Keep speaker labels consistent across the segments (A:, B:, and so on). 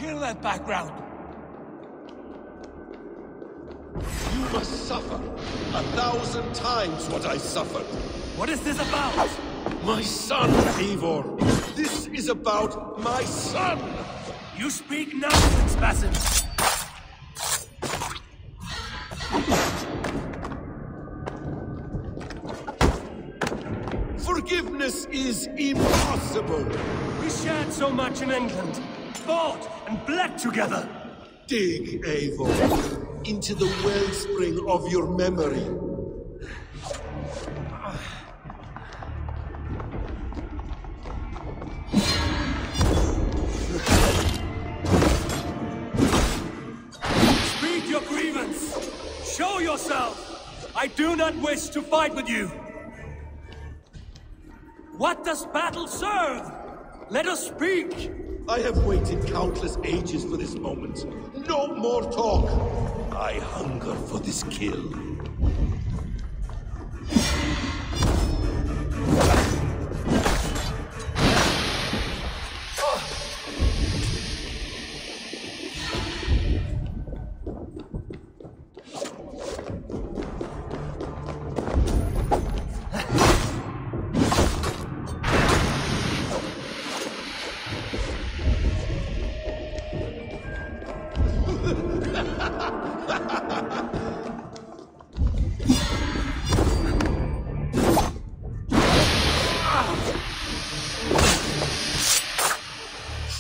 A: kill that background.
B: You must suffer 1,000 times what I suffered.
A: What is this about?
B: My son, Eivor. This is about my son.
A: You speak nonsense, Basim.
B: Forgiveness is impossible.
A: We shared so much in England, fought and bled together.
B: Dig, Eivor, into the wellspring of your memory.
A: Speak your grievance. Show yourself. I do not wish to fight with you. What does battle serve? Let us speak!
B: I have waited countless ages for this moment. No more talk! I hunger for this kill.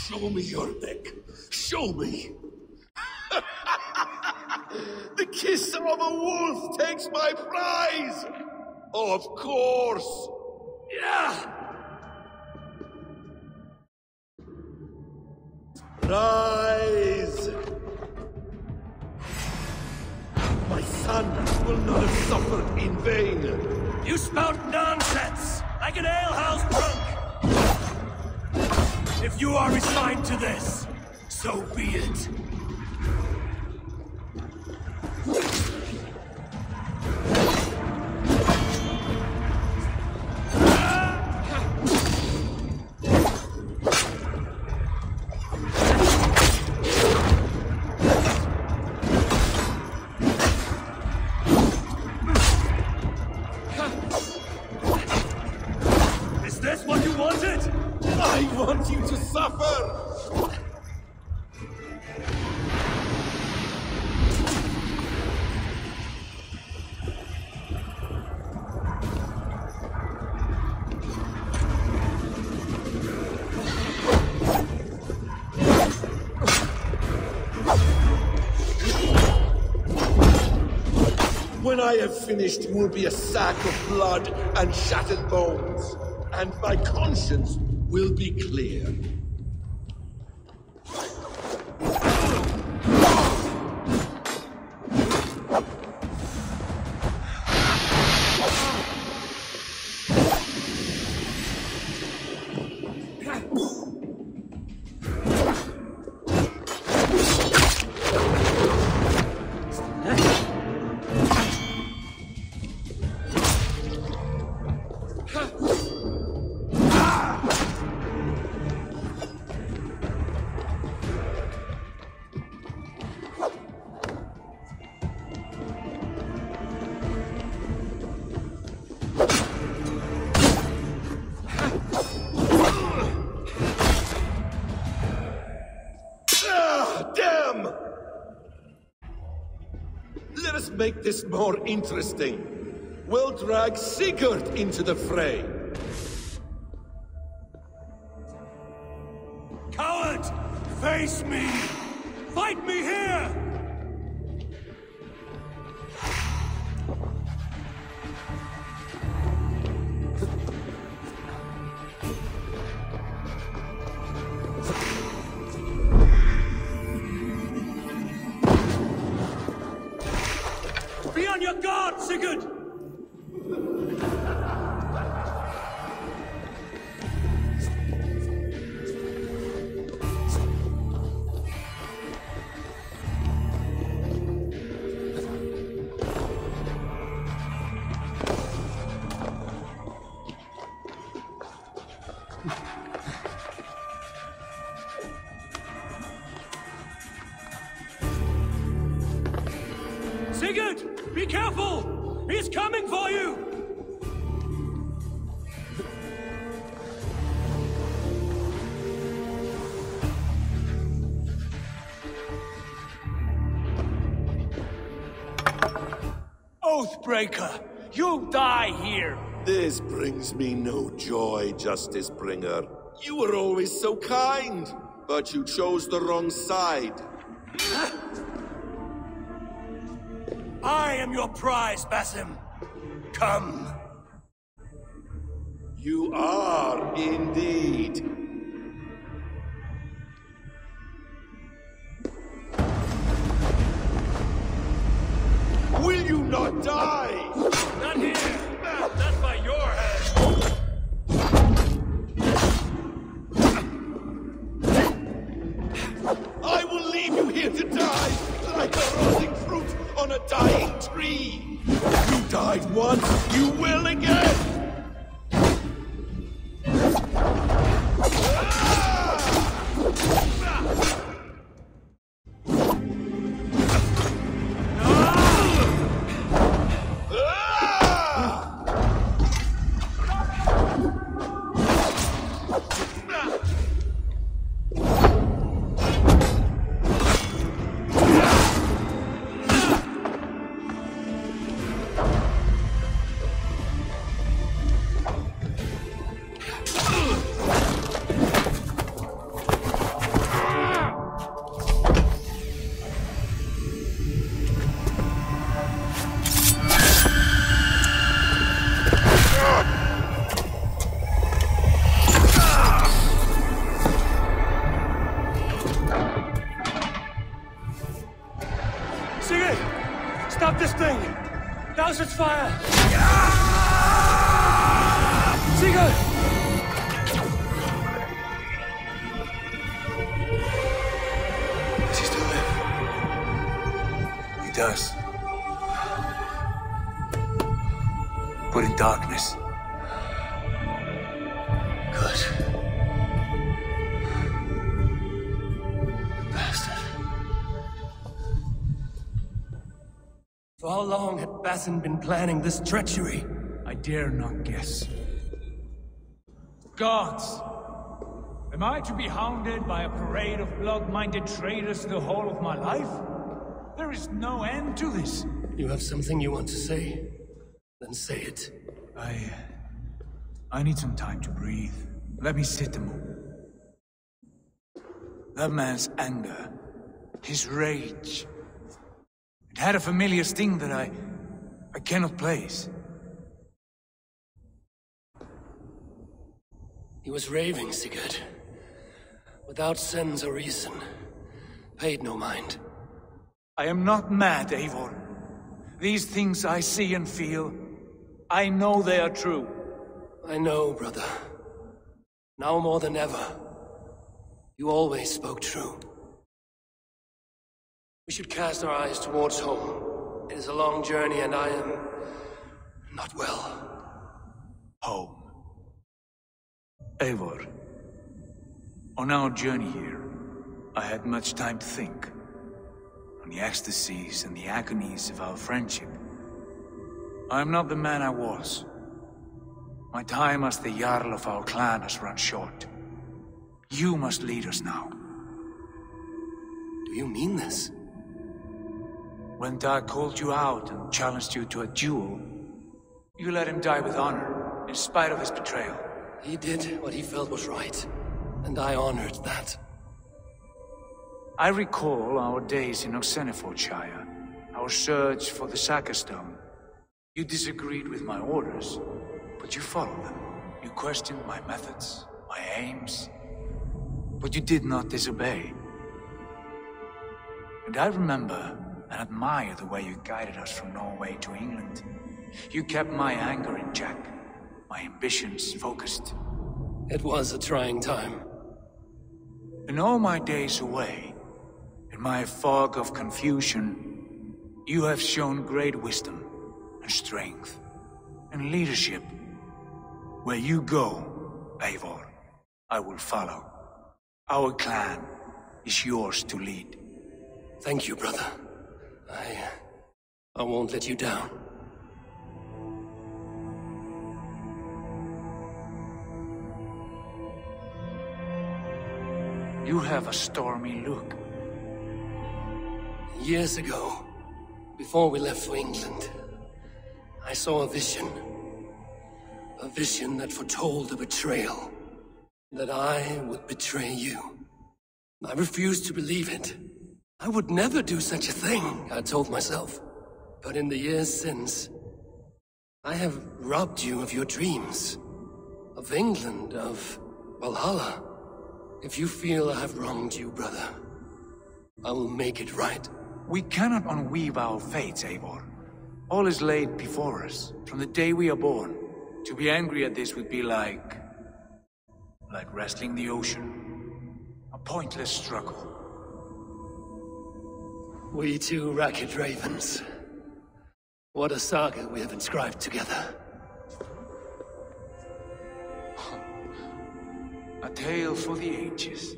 B: Show me your neck. Show me. The kiss of a wolf takes my prize. Of course.
A: Yeah!
B: Rise. My son will not have suffered in vain.
A: You spout nonsense, like an alehouse drunk! If you are resigned to this, so be it. Is this what you wanted?
B: I want you to suffer! When I have finished, you will be a sack of blood and shattered bones, and my conscience will be clear. Damn! Let us make this more interesting. We'll drag Sigurd into the fray.
A: Coward! Face me! Fight me here! Be on your guard, Sigurd! Sigurd, be careful! He's coming for you! Oathbreaker, you'll die here!
B: This brings me no joy, Justice Bringer. You were always so kind, but you chose the wrong side.
A: I am your prize, Basim. Come.
B: You are indeed. Will you not die?
A: Not here! Not by your hand!
B: I will leave you here to die, like a rotting fruit on a dying tree. You died once, you will again!
A: Sigurd! Stop this thing! Douse its fire! Sigurd! Does he still live? He does. But in darkness. Good. Bastard. For how long had Basim been planning this treachery?
C: I dare not guess. Gods! Am I to be hounded by a parade of blood-minded traitors the whole of my life? There is no end to this.
A: You have something you want to say? Then say it.
C: I need some time to breathe. Let me sit a moment. That man's anger, his rage, it had a familiar sting that I cannot place.
A: He was raving, Sigurd. Without sense or reason. Paid no mind.
C: I am not mad, Eivor. These things I see and feel, I know they are true.
A: I know, brother. Now more than ever. You always spoke true. We should cast our eyes towards home. It is a long journey and I am not well.
C: Home. Eivor, on our journey here, I had much time to think. On the ecstasies and the agonies of our friendship. I am not the man I was. My time as the Jarl of our clan has run short. You must lead us now.
A: Do you mean this?
C: When Dag called you out and challenged you to a duel, you let him die with honor, in spite of his betrayal.
A: He did what he felt was right, and I honored that.
C: I recall our days in Oxenfordshire, our search for the Sacker Stone. You disagreed with my orders, but you followed them. You questioned my methods, my aims, but you did not disobey. And I remember and admire the way you guided us from Norway to England. You kept my anger in check, my ambitions focused.
A: It was a trying time.
C: In all my days away, in my fog of confusion, you have shown great wisdom and strength and leadership. Where you go, Eivor, I will follow. Our clan is yours to lead.
A: Thank you, brother. I won't let you down.
C: You have a stormy look.
A: Years ago, before we left for England, I saw a vision. A vision that foretold a betrayal. That I would betray you. I refused to believe it. I would never do such a thing, I told myself. But in the years since, I have robbed you of your dreams. Of England, of Valhalla. If you feel I have wronged you, brother, I will make it right.
C: We cannot unweave our fates, Eivor. All is laid before us, from the day we are born. To be angry at this would be like wrestling the ocean. A pointless struggle.
A: We two racket ravens. What a saga we have inscribed together.
C: A tale for the ages.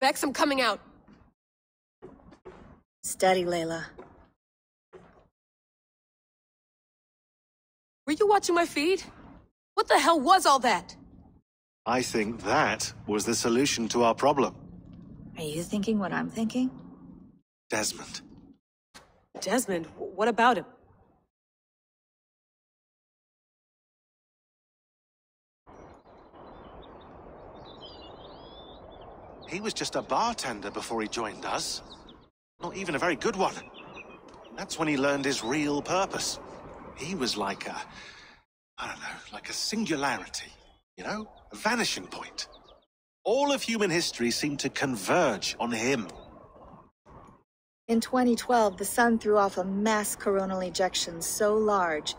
D: Bex, I'm coming out.
E: Steady, Layla.
D: Were you watching my feed? What the hell was all that?
F: I think that was the solution to our problem.
E: Are you thinking what I'm thinking?
F: Desmond.
D: Desmond? What about him?
F: He was just a bartender before he joined us. Not even a very good one. That's when he learned his real purpose. He was like a... I don't know, like a singularity. You know? A vanishing point. All of human history seemed to converge on him.
E: In 2012, the sun threw off a mass coronal ejection so large,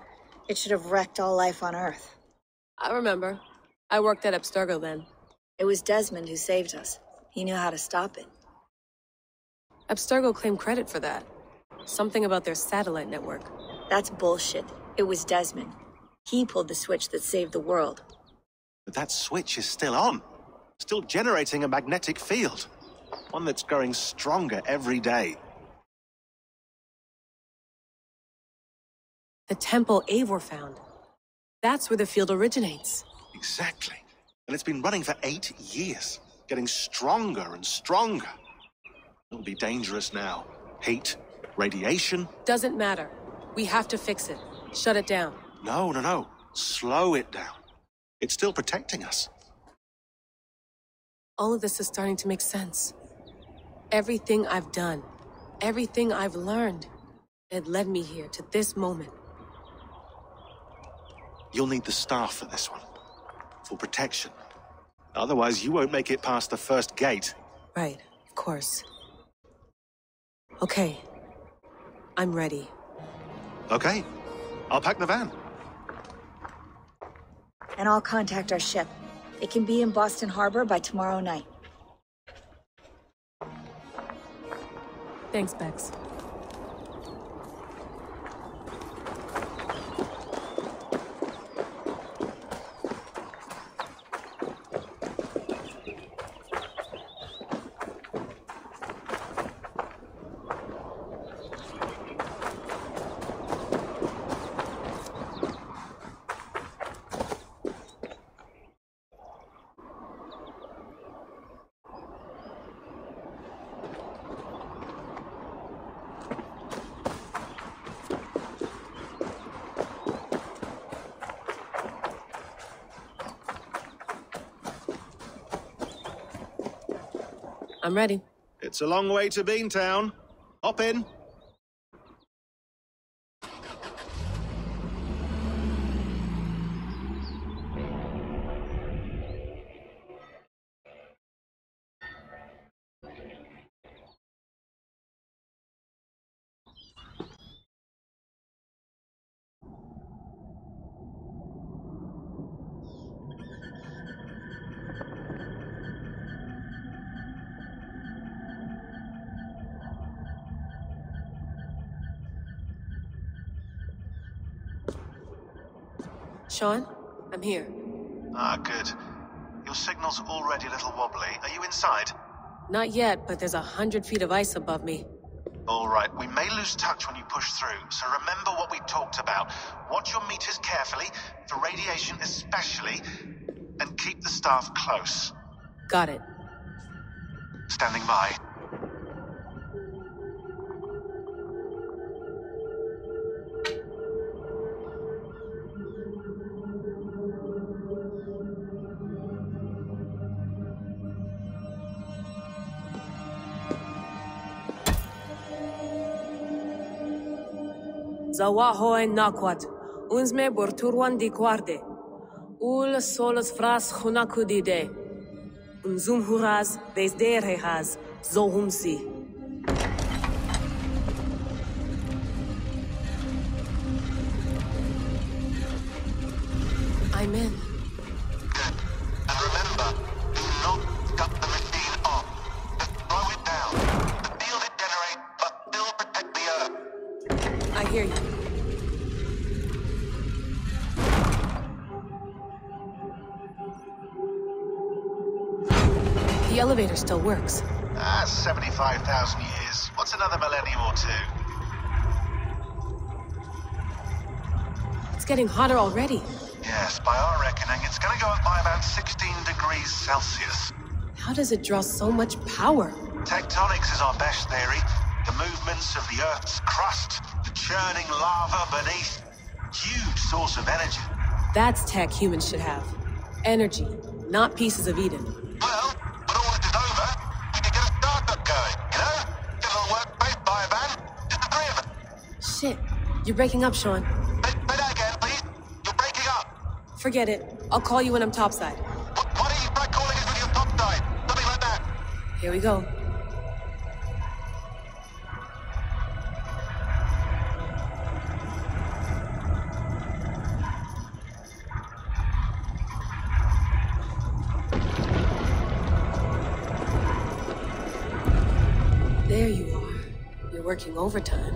E: it should have wrecked all life on Earth.
D: I remember. I worked at Abstergo then.
E: It was Desmond who saved us. He knew how to stop it.
D: Abstergo claimed credit for that. Something about their satellite network.
E: That's bullshit. It was Desmond. He pulled the switch that saved the world.
F: But that switch is still on. Still generating a magnetic field. One that's growing stronger every day.
D: The temple Eivor found. That's where the field originates.
F: Exactly. And it's been running for 8 years. Getting stronger and stronger. It'll be dangerous now. Heat, radiation.
D: Doesn't matter. We have to fix it. Shut it down.
F: No. Slow it down. It's still protecting us.
D: All of this is starting to make sense. Everything I've done, everything I've learned, it led me here to this moment.
F: You'll need the staff for this one. For protection. Otherwise, you won't make it past the first gate.
D: Right, of course. Okay. I'm ready.
F: Okay. I'll pack the van.
E: And I'll contact our ship. It can be in Boston Harbor by tomorrow night.
D: Thanks, Bex. I'm ready.
F: It's a long way to Beantown. Hop in.
D: Sean, I'm here.
F: Ah, good. Your signal's already a little wobbly. Are you inside?
D: Not yet, but there's 100 feet of ice above me.
F: All right, we may lose touch when you push through, so remember what we talked about. Watch your meters carefully, for radiation especially, and keep the staff close.
D: Got it.
F: Standing by.
D: Zawaho en nakwat, unsme borturwan di guarde. Ul solos fras hunakudide. Unzum huraz, besderehaz, zohumsi. I'm in.
F: Good. And remember, do not cut the machine off. Just throw it down. The field it generates, but still protect the Earth.
D: I hear you. The elevator still works.
F: 75,000 years. What's another millennium or two?
D: It's getting hotter already.
F: Yes, by our reckoning, it's gonna go up by about 16 degrees Celsius.
D: How does it draw so much power?
F: Tectonics is our best theory. The movements of the Earth's crust, the churning lava beneath. Huge source of energy.
D: That's tech humans should have. Energy, not pieces of Eden.
F: Well, when all this is over, we can get a startup going, you know? Get a little workspace, buy a van, just the three of us.
D: Shit, you're breaking up, Sean.
F: Say that again, please. You're breaking up.
D: Forget it. I'll call you when I'm topside.
F: Why don't you try calling us with your top side? Something like that.
D: Here we go. There you are. You're working overtime.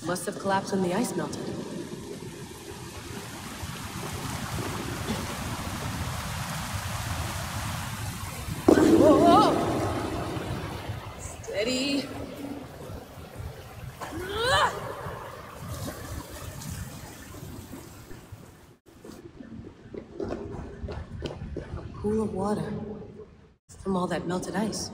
D: Must have collapsed when the ice melted. Whoa! Steady. A pool of water from all that melted ice.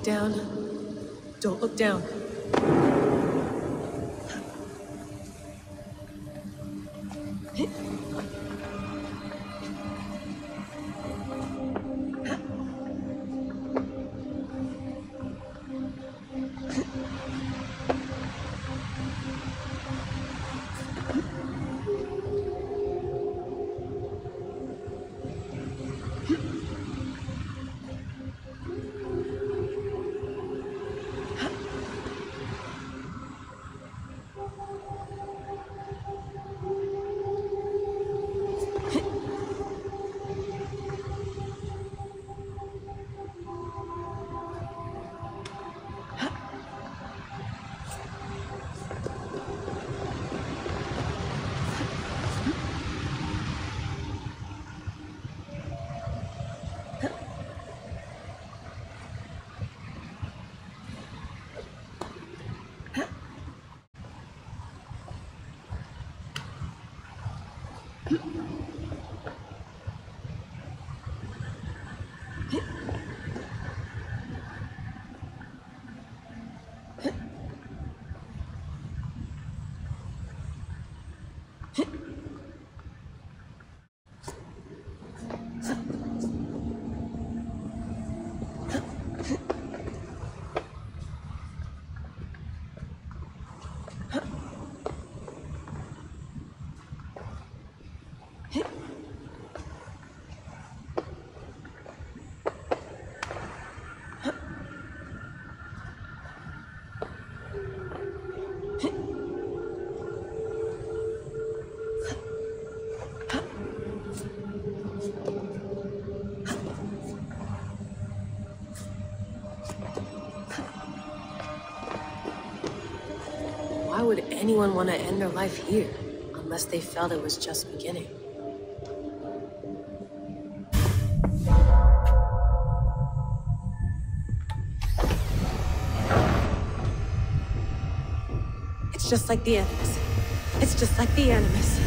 D: Down. Don't look down. Why would anyone want to end their life here, unless they felt it was just beginning? It's just like the animus. It's just like the animus.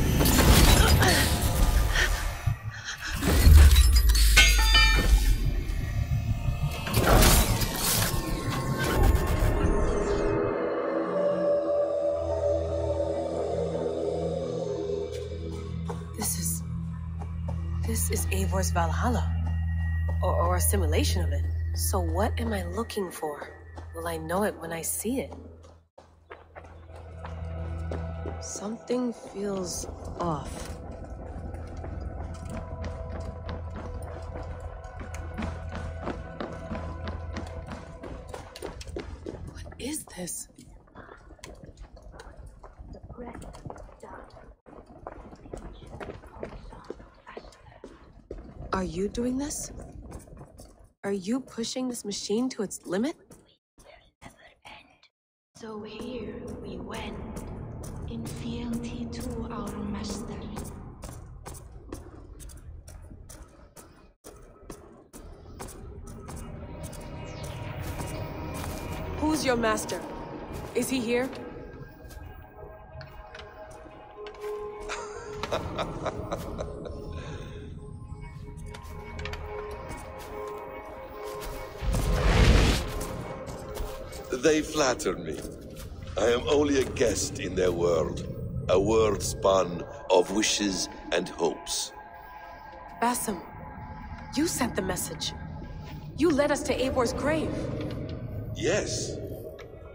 D: This is Eivor's Valhalla, or a simulation of it. So what am I looking for? Will I know it when I see it? Something feels off. What is this? Are you doing this? Are you pushing this machine to its limit?
G: Never end. So here we went, in fealty to our master.
D: Who's your master? Is he here?
B: They flatter me. I am only a guest in their world. A world spun of wishes and hopes.
D: Basim, you sent the message. You led us to Eivor's grave.
B: Yes.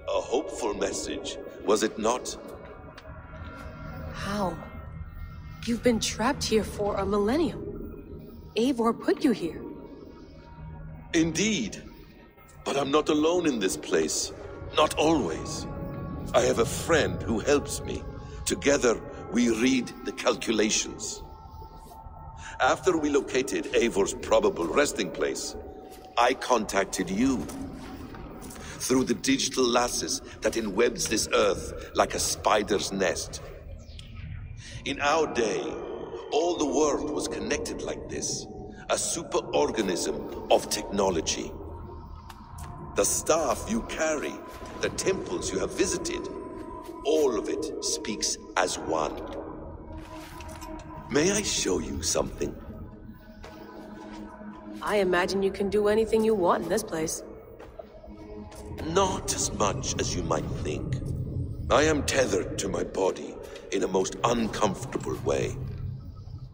B: A hopeful message, was it not?
D: How? You've been trapped here for a millennium. Eivor put you here.
B: Indeed. But I'm not alone in this place. Not always. I have a friend who helps me. Together, we read the calculations. After we located Eivor's probable resting place, I contacted you. Through the digital lasses that enwebs this earth like a spider's nest. In our day, all the world was connected like this. A superorganism of technology. The staff you carry, the temples you have visited, all of it speaks as one. May I show you something?
D: I imagine you can do anything you want in this place.
B: Not as much as you might think. I am tethered to my body in a most uncomfortable way.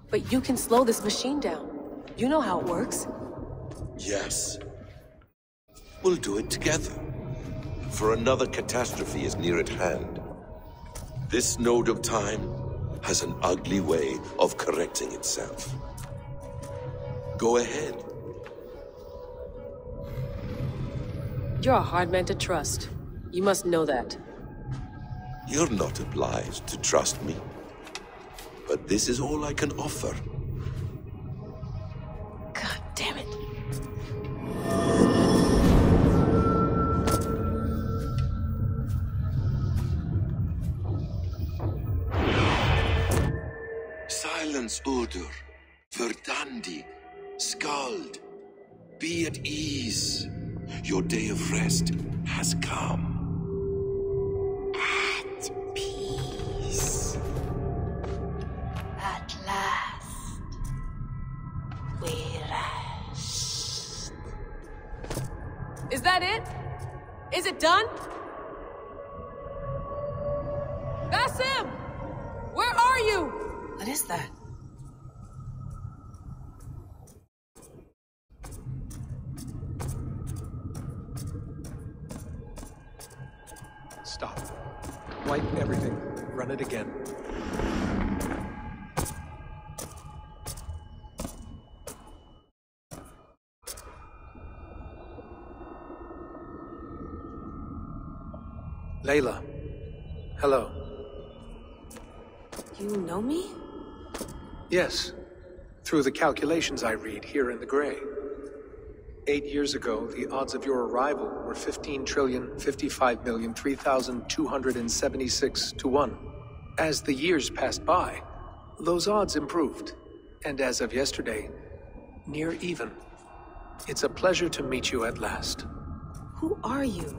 D: But you can slow this machine down. You know how it works.
B: Yes. We'll do it together. For another catastrophe is near at hand. This node of time has an ugly way of correcting itself. Go ahead.
D: You're a hard man to trust. You must know that.
B: You're not obliged to trust me. But this is all I can offer.
D: God damn it.
B: Silence, Udur. Verdandi. Skald. Be at ease. Your day of rest has come.
G: At peace. At last. we rest.
D: Is that it? Is it done? Basim! Where are you? What is that?
H: Stop. Wipe everything. Run it again. Layla. Hello.
D: You know me?
H: Yes. Through the calculations I read here in the gray. 8 years ago, the odds of your arrival were 15,055,003,276 to 1. As the years passed by, those odds improved. And as of yesterday, near even. It's a pleasure to meet you at last.
D: Who are you?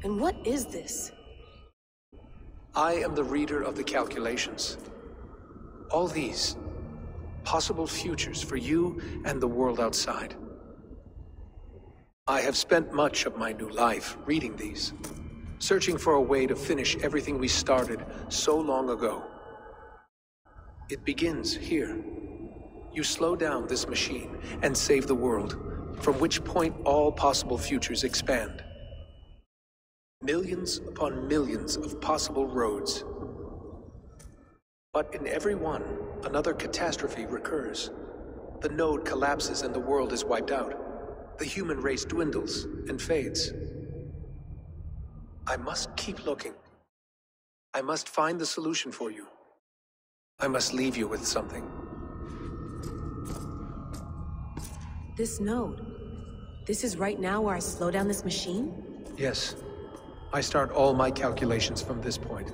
D: And what is this?
H: I am the reader of the calculations. All these, possible futures for you and the world outside. I have spent much of my new life reading these, searching for a way to finish everything we started so long ago. It begins here. You slow down this machine and save the world, from which point all possible futures expand. Millions upon millions of possible roads. But in every one, another catastrophe recurs. The node collapses and the world is wiped out. The human race dwindles and fades. I must keep looking. I must find the solution for you. I must leave you with something.
D: This node. This is right now where I slow down this machine?
H: Yes. I start all my calculations from this point.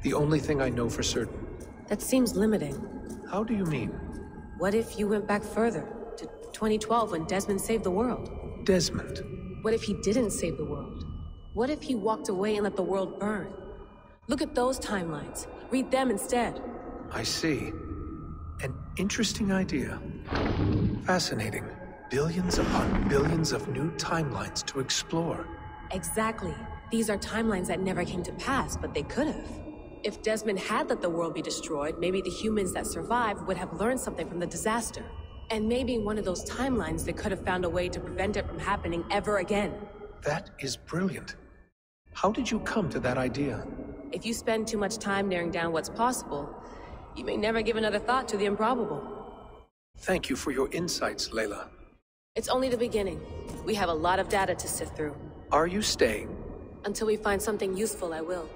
H: The only thing I know for certain.
D: That seems limiting.
H: How do you mean?
D: What if you went back further, to 2012 when Desmond saved the world?
H: Desmond?
D: What if he didn't save the world? What if he walked away and let the world burn? Look at those timelines. Read them instead.
H: I see. An interesting idea. Fascinating. Billions upon billions of new timelines to explore.
D: Exactly. These are timelines that never came to pass, but they could have. If Desmond had let the world be destroyed, maybe the humans that survived would have learned something from the disaster. And maybe in one of those timelines they could have found a way to prevent it from happening ever again.
H: That is brilliant. How did you come to that idea?
D: If you spend too much time narrowing down what's possible, you may never give another thought to the improbable.
H: Thank you for your insights, Layla.
D: It's only the beginning. We have a lot of data to sift through.
H: Are you staying?
D: Until we find something useful, I will.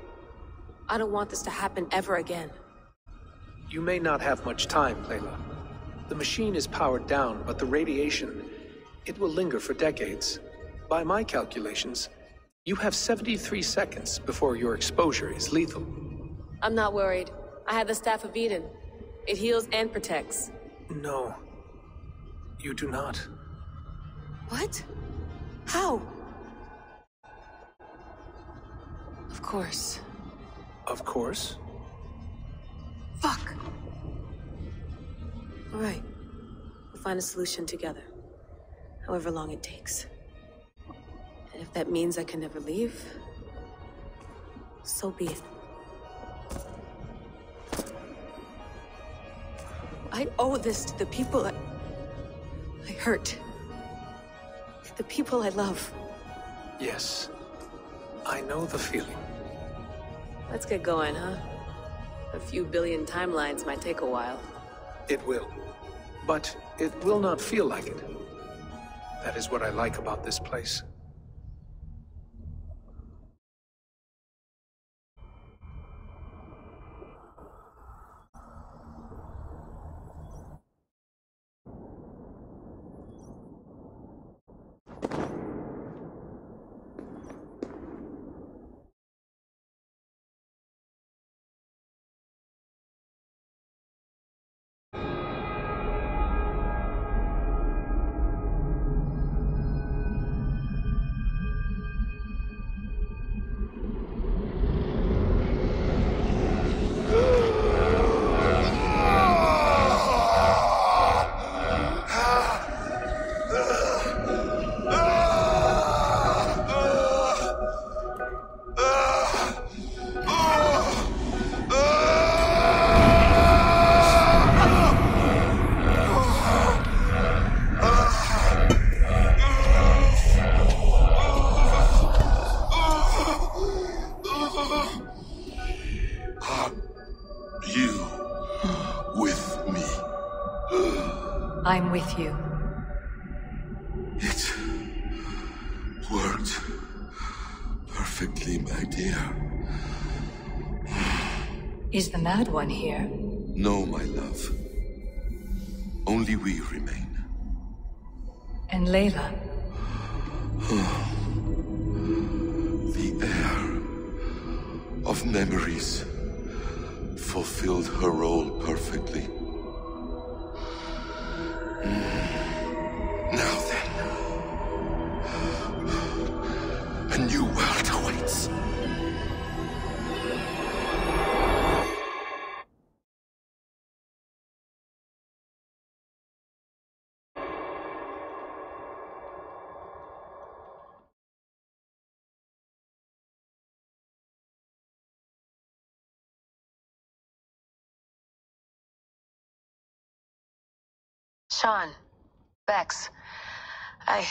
D: I don't want this to happen ever again.
H: You may not have much time, Layla. The machine is powered down, but the radiation, it will linger for decades. By my calculations, you have 73 seconds before your exposure is lethal.
D: I'm not worried. I have the Staff of Eden. It heals and protects.
H: No. You do not.
D: What? How? Of course.
H: Of course.
D: Fuck! All right. We'll find a solution together. However long it takes. And if that means I can never leave, so be it. I owe this to the people I hurt. The people I love.
H: Yes. I know the feeling.
D: Let's get going, huh? A few billion timelines might take a while.
H: It will. But it will not feel like it. That is what I like about this place.
I: I'm with you.
B: It worked perfectly, my dear.
I: Is the Mad One here?
B: No, my love. Only we remain.
I: And Layla?
B: The air of memories fulfilled her role perfectly. Now then, a new world awaits.
D: Sean, Bex, I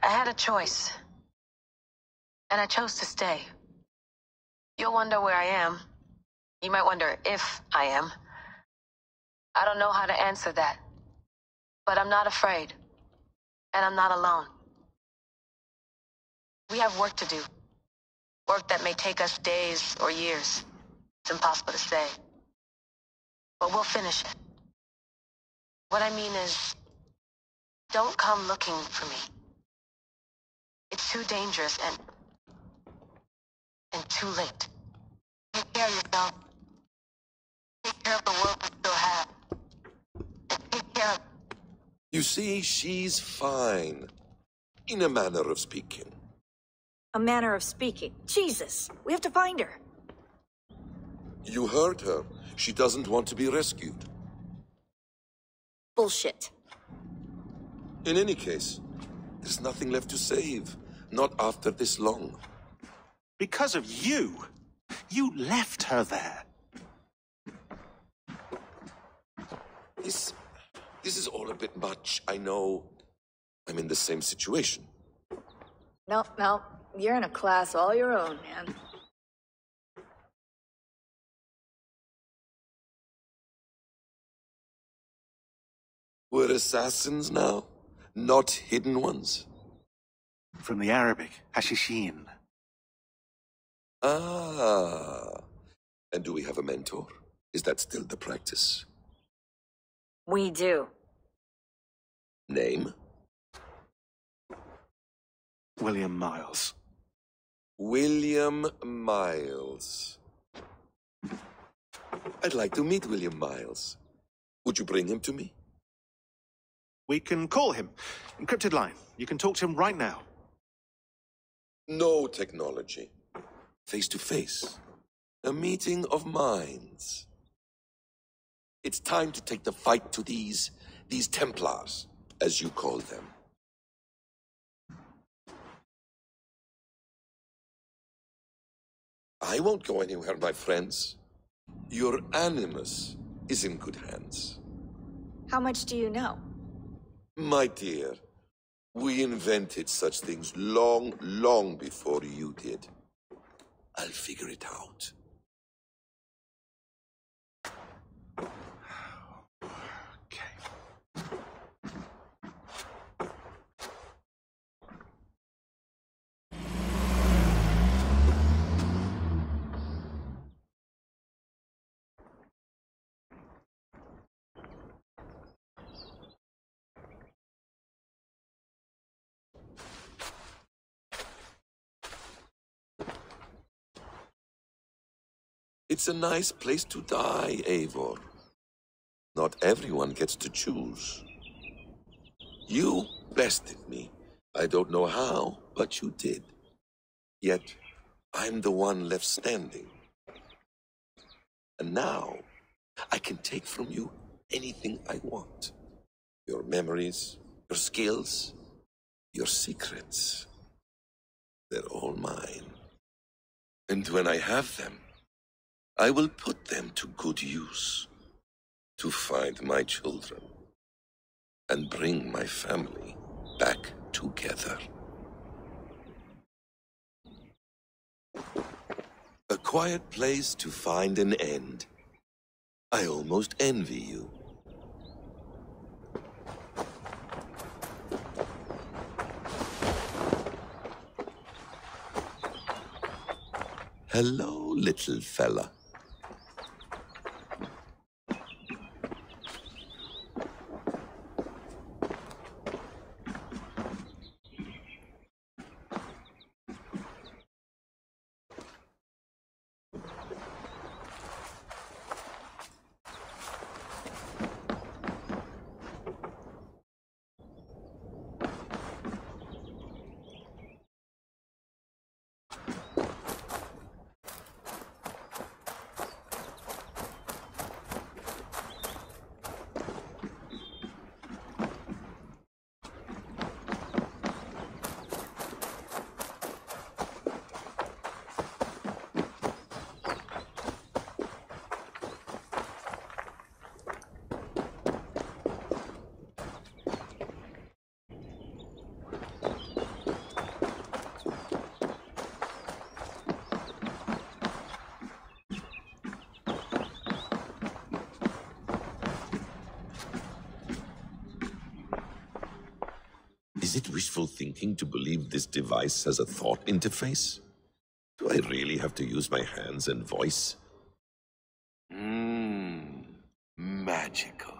D: had a choice. And I chose to stay. You'll wonder where I am. You might wonder if I am. I don't know how to answer that. But I'm not afraid. And I'm not alone. We have work to do. Work that may take us days or years. It's impossible to say. But we'll finish it. What I mean is, don't come looking for me. It's too dangerous and too late. Take care of yourself. Take care of the world we still have. And take care of...
B: You see, she's fine. In a manner of speaking.
E: A manner of speaking. Jesus, we have to find her.
B: You heard her. She doesn't want to be rescued.
E: Bullshit.
B: In any case, there's nothing left to save. Not after this long.
F: Because of you. You left her there.
B: This is all a bit much. I know I'm in the same situation.
E: No, you're in a class all your own, man.
B: We're assassins now, not hidden ones.
F: From the Arabic, Hashishin.
B: Ah. And do we have a mentor? Is that still the practice?
E: We do.
B: Name?
F: William Miles.
B: William Miles. I'd like to meet William Miles. Would you bring him to me?
F: We can call him. Encrypted line. You can talk to him right now.
B: No technology. Face to face. A meeting of minds. It's time to take the fight to these Templars, as you call them. I won't go anywhere, my friends. Your animus is in good hands.
E: How much do you know?
B: My dear, we invented such things long, long before you did. I'll figure it out. It's a nice place to die, Eivor. Not everyone gets to choose. You bested me. I don't know how, but you did. Yet, I'm the one left standing. And now, I can take from you anything I want. Your memories, your skills, your secrets. They're all mine. And when I have them, I will put them to good use, to find my children, and bring my family back together. A quiet place to find an end. I almost envy you. Hello, little fella. Is it wishful thinking to believe this device has a thought interface? Do I really have to use my hands and voice? Magical.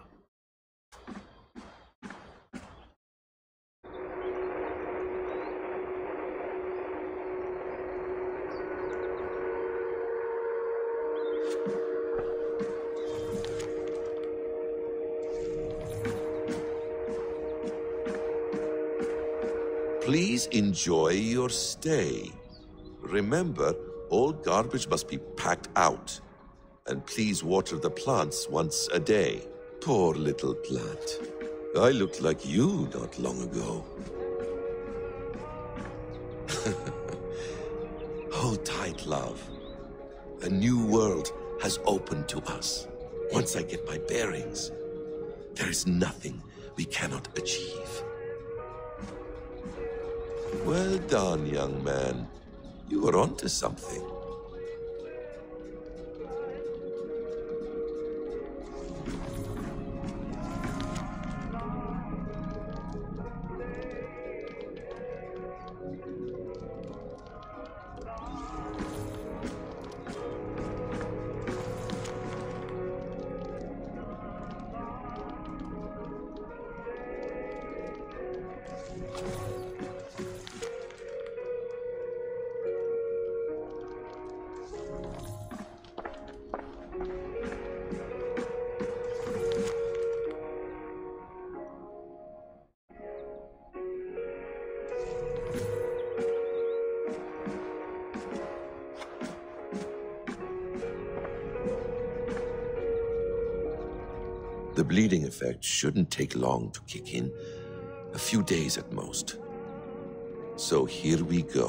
B: Please enjoy your stay. Remember, all garbage must be packed out. And please water the plants once a day. Poor little plant. I looked like you not long ago. Hold tight, love. A new world has opened to us. Once I get my bearings, there is nothing we cannot achieve. Well done, young man. You were onto something. The bleeding effect shouldn't take long to kick in, a few days at most. So here we go.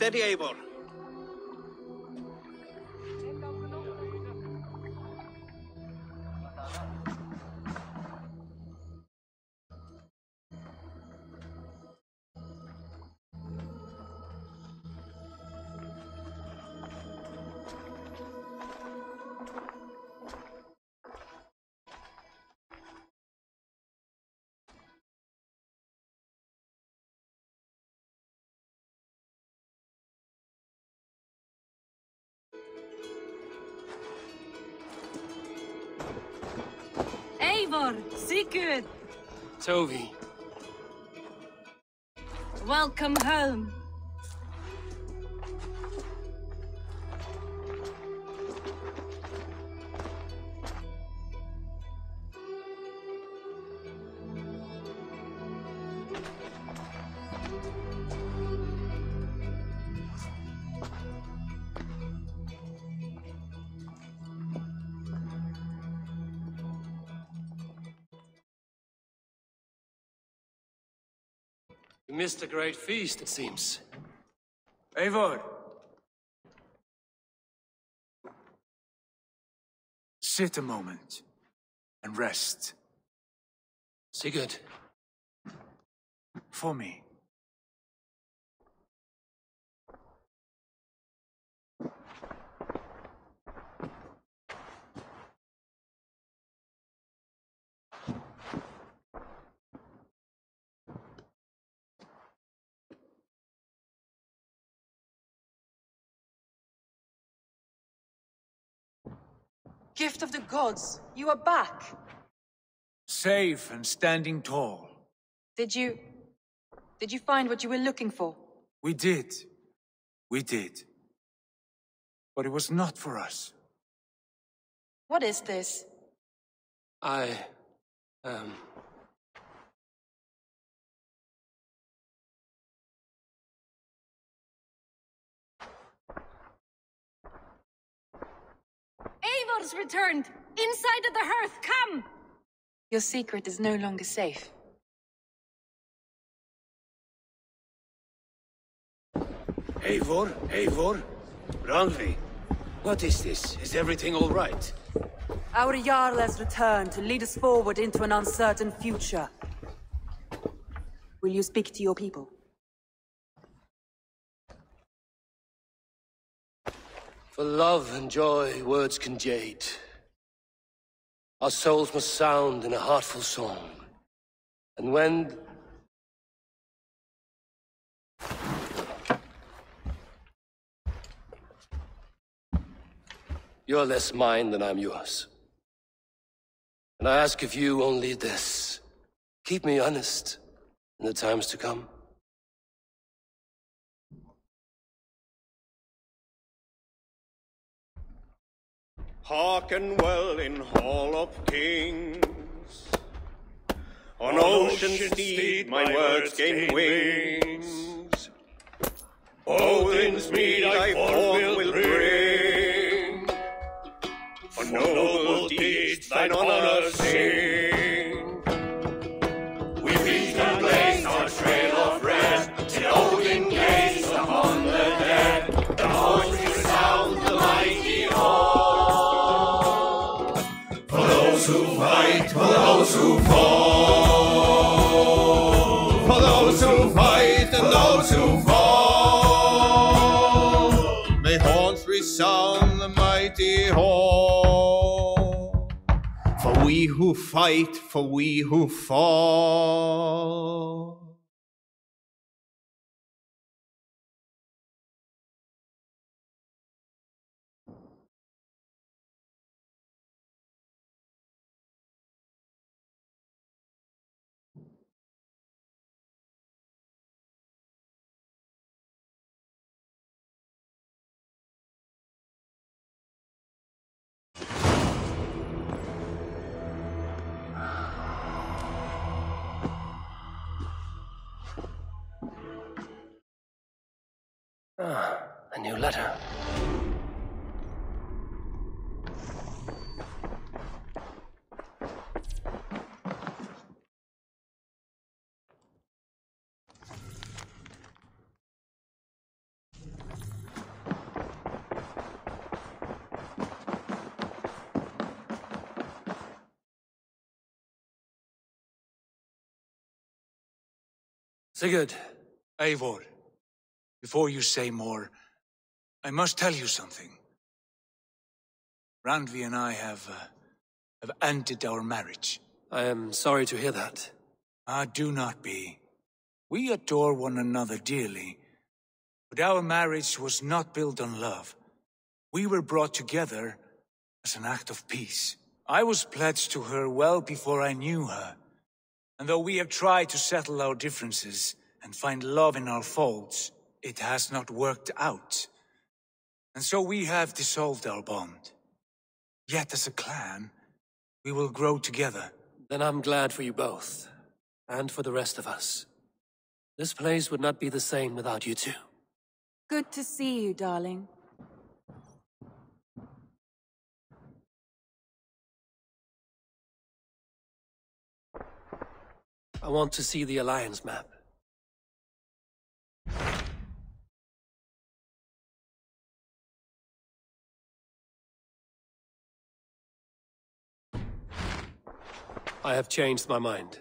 J: Steady, Eivor.
K: Eivor, Sigurd,
A: Tovi.
K: welcome home.
A: You missed a great feast, it seems.
C: Eivor! Sit a moment and rest.
A: Sigurd.
C: For me.
K: Gift of the gods, you are back.
C: Safe and standing tall.
K: Did you find what you were looking for?
C: We did. We did. But it was not for us.
K: What is this? Eivor's returned! Inside of the hearth, come! Your secret is no longer safe.
J: Eivor? Randvi, what is this? Is everything all right?
L: Our Jarl has returned to lead us forward into an uncertain future. Will you speak to your people?
A: For love and joy, words can jade. Our souls must sound in a heartful song. And when... You're less mine than I'm yours. And I ask of you only this. Keep me honest in the times to come.
M: Hearken well in Hall of Kings. On ocean steed my words gain wings. Odin's mead I forth will bring. For noble deeds thine honor sing. We reach and blaze our trail of red, till Odin gaze upon the dead. The voice resounds the mighty hall. For those who fight, for those who fall. For those who fight and those who fall. May horns resound the mighty hall. For we who fight, for we who fall.
A: A new letter. Sigurd.
C: Eivor, before you say more, I must tell you something. Randvi and I have ended our marriage.
A: I am sorry to hear that.
C: Ah, do not be. We adore one another dearly, but our marriage was not built on love. We were brought together as an act of peace. I was pledged to her well before I knew her, and though we have tried to settle our differences and find love in our faults, it has not worked out. And so we have dissolved our bond. Yet as a clan, we will grow together.
A: Then I'm glad for you both, and for the rest of us. This place would not be the same without you two.
L: Good to see you, darling.
A: I want to see the Alliance map. I have changed my mind.